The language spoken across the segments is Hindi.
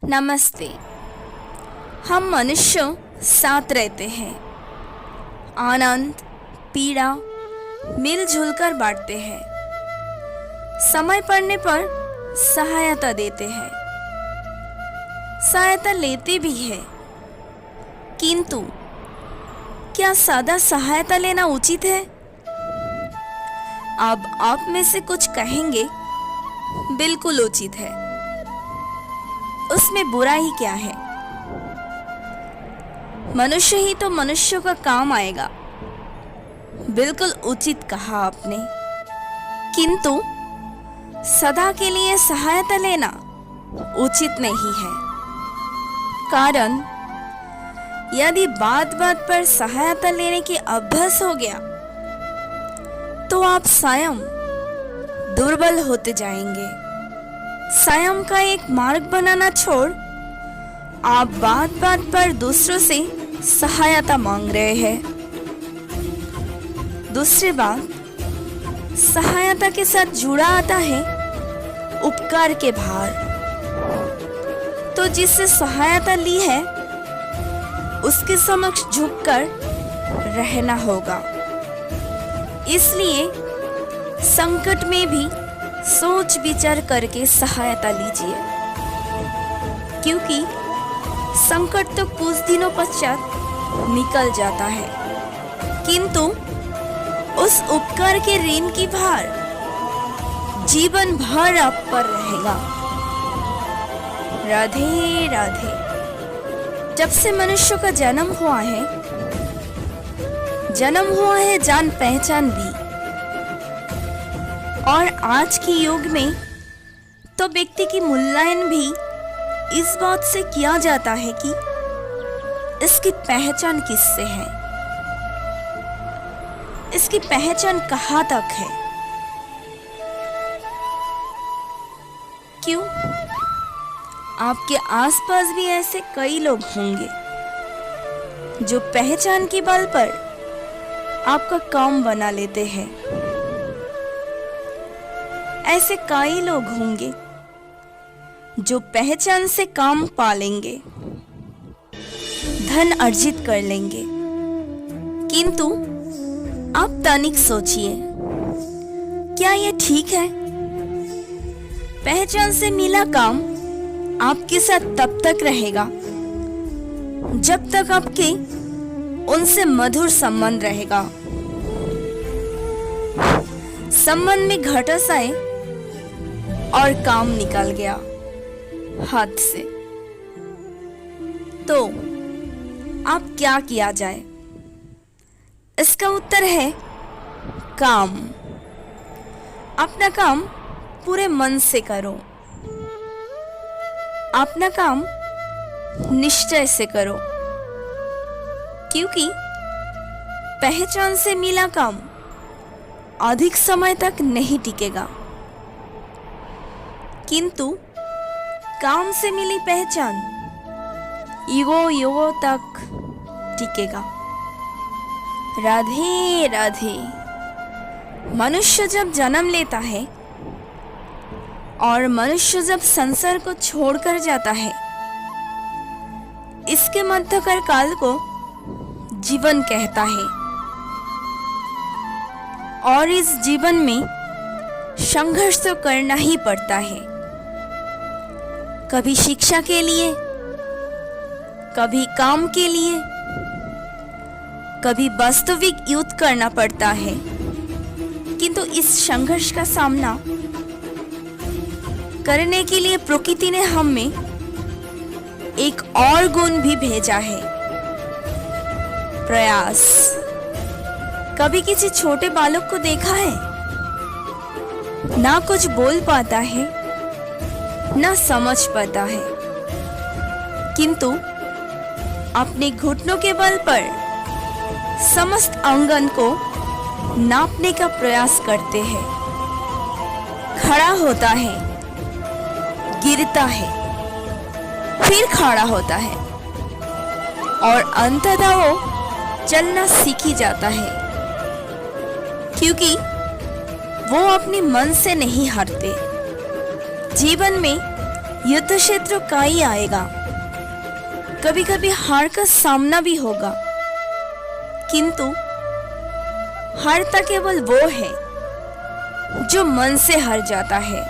नमस्ते। हम मनुष्य साथ रहते हैं, आनंद पीड़ा मिलजुल कर बांटते हैं, समय पड़ने पर सहायता देते हैं, सहायता लेते भी हैं। किंतु क्या सदा सहायता लेना उचित है? अब आप में से कुछ कहेंगे बिल्कुल उचित है, उसमें बुरा ही क्या है? मनुष्य ही तो मनुष्य का काम आएगा। बिल्कुल उचित कहा आपने। किंतु सदा के लिए सहायता लेना उचित नहीं है। कारण यदि बात बात पर सहायता लेने की अभ्यास हो गया तो आप स्वयं दुर्बल होते जाएंगे। स्वयं का एक मार्ग बनाना छोड़ आप बात बात पर दूसरों से सहायता मांग रहे हैं। दूसरी बात, सहायता के साथ जुड़ा आता है उपकार के भार। तो जिससे सहायता ली है उसके समक्ष झुककर रहना होगा। इसलिए संकट में भी सोच विचार करके सहायता लीजिए, क्योंकि संकट तो कुछ दिनों पश्चात निकल जाता है, किंतु उस उपकार के ऋण की भार जीवन भर आप पर रहेगा। राधे राधे। जब से मनुष्य का जन्म हुआ है जान पहचान भी। और आज की युग में तो व्यक्ति की मूल्यांकन भी इस बात से किया जाता है कि इसकी पहचान किससे है, इसकी पहचान कहाँ तक है। क्यों? आपके आसपास भी ऐसे कई लोग होंगे जो पहचान के बल पर आपका काम बना लेते हैं। ऐसे कई लोग होंगे जो पहचान से काम पा लेंगे, धन अर्जित कर लेंगे। किंतु आप तनिक सोचिए, क्या यह ठीक है? पहचान से मिला काम आपके साथ तब तक रहेगा जब तक आपके उनसे मधुर संबंध रहेगा। संबंध में घटस आए और काम निकल गया हाथ से, तो आप क्या किया जाए? इसका उत्तर है काम। अपना काम पूरे मन से करो, अपना काम निश्चय से करो, क्योंकि पहचान से मिला काम अधिक समय तक नहीं टिकेगा, किंतु काम से मिली पहचान युगों तक टिकेगा। राधे राधे। मनुष्य जब जन्म लेता है और मनुष्य जब संसार को छोड़कर जाता है, इसके मध्यकर काल को जीवन कहता है। और इस जीवन में संघर्ष तो करना ही पड़ता है, कभी शिक्षा के लिए, कभी काम के लिए, कभी वास्तविक युद्ध करना पड़ता है। किंतु इस संघर्ष का सामना करने के लिए प्रकृति ने हम में एक और गुण भी भेजा है, प्रयास। कभी किसी छोटे बालक को देखा है, ना कुछ बोल पाता है ना समझ पाता है, किंतु अपने घुटनों के बल पर समस्त आंगन को नापने का प्रयास करते हैं। खड़ा होता है, गिरता है, फिर खड़ा होता है और अंततः वो चलना सीख ही जाता है, क्योंकि वो अपने मन से नहीं हारते। जीवन में युद्ध क्षेत्र का ही आएगा। कभी कभी हार का सामना भी होगा, किंतु हारता केवल वो है जो मन से हार जाता है।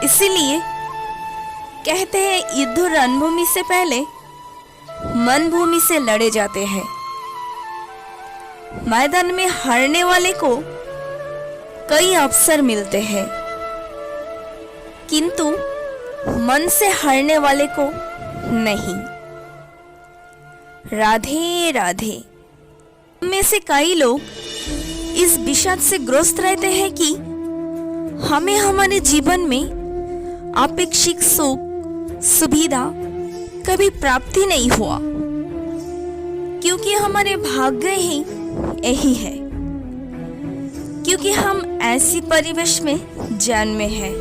इसीलिए कहते हैं युद्ध रणभूमि से पहले मन भूमि से लड़े जाते हैं। मैदान में हारने वाले को कई अवसर मिलते हैं, किंतु मन से हारने वाले को नहीं। राधे राधे। में से कई लोग इस विषाद से ग्रस्त रहते हैं कि हमें हमारे जीवन में अपेक्षित सुख सुविधा कभी प्राप्ति नहीं हुआ, क्योंकि हमारे भाग्य ही यही है, क्योंकि हम ऐसी परिवेश में जन्मे हैं।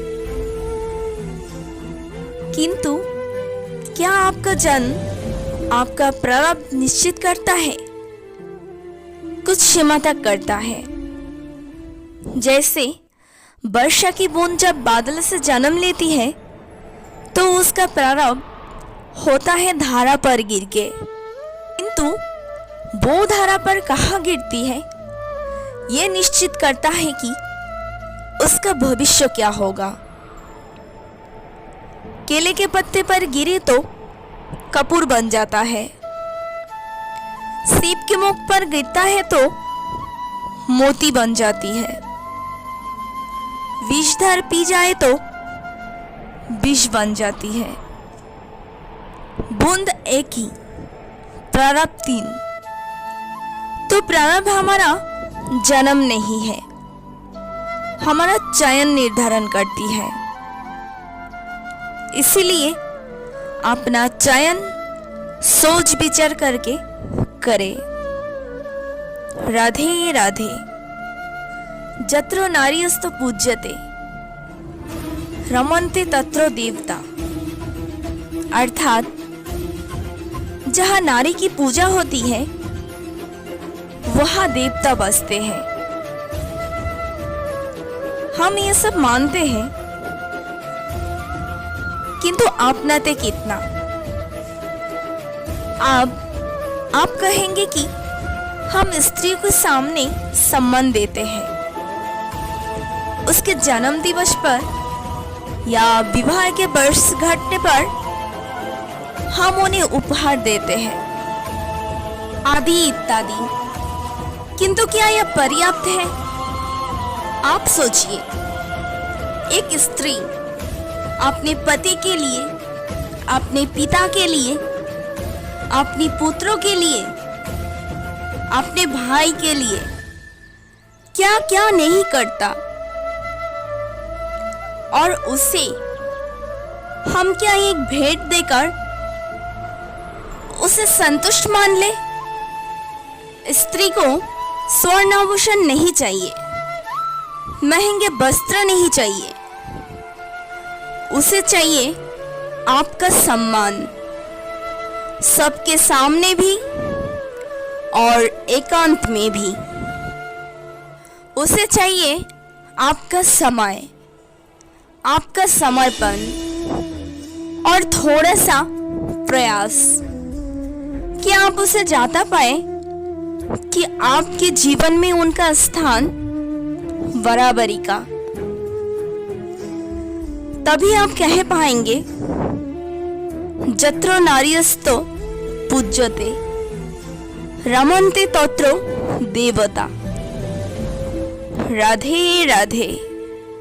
किंतु क्या आपका जन्म आपका प्रारब्ध निश्चित करता है? कुछ सीमा तक करता है। जैसे वर्षा की बूंद जब बादल से जन्म लेती है तो उसका प्रारंभ होता है धारा पर गिर के, किंतु वो धारा पर कहाँ गिरती है ये निश्चित करता है कि उसका भविष्य क्या होगा। केले के पत्ते पर गिरे तो कपूर बन जाता है, सीप के मुख पर गिरता है तो मोती बन जाती है, विषधर पी जाए तो विष बन जाती है। बूंद एक ही, प्रारब्ध तीन। तो प्रारब्ध हमारा जन्म नहीं है, हमारा चयन निर्धारण करती है। इसीलिए अपना चयन सोच विचार करके करे। राधे राधे। जत्रो नार्यस्तु पूज्यते रमन्ते तत्रो देवता। अर्थात जहाँ नारी की पूजा होती है वहाँ देवता बसते हैं। हम ये सब मानते हैं, किंतु अपनाते कितना? आप कहेंगे कि हम स्त्री को सामने सम्मान देते हैं, उसके जन्म दिवस पर या विवाह के वर्ष घटने पर हम उन्हें उपहार देते हैं, आदि इत्यादि। किंतु क्या यह पर्याप्त है? आप सोचिए, एक स्त्री अपने पति के लिए, अपने पिता के लिए, अपने पुत्रों के लिए, अपने भाई के लिए क्या क्या नहीं करता, और उसे हम क्या एक भेंट देकर उसे संतुष्ट मान ले? स्त्री को स्वर्ण आभूषण नहीं चाहिए, महंगे वस्त्र नहीं चाहिए, उसे चाहिए आपका सम्मान, सबके सामने भी और एकांत में भी। उसे चाहिए आपका समय, आपका समर्पण और थोड़ा सा प्रयास कि आप उसे जाता पाए कि आपके जीवन में उनका स्थान बराबरी का। तभी आप कह पाएंगे जत्रो नार्यस्तो पूज्यते रमन्ते तत्रो देवता। राधे राधे।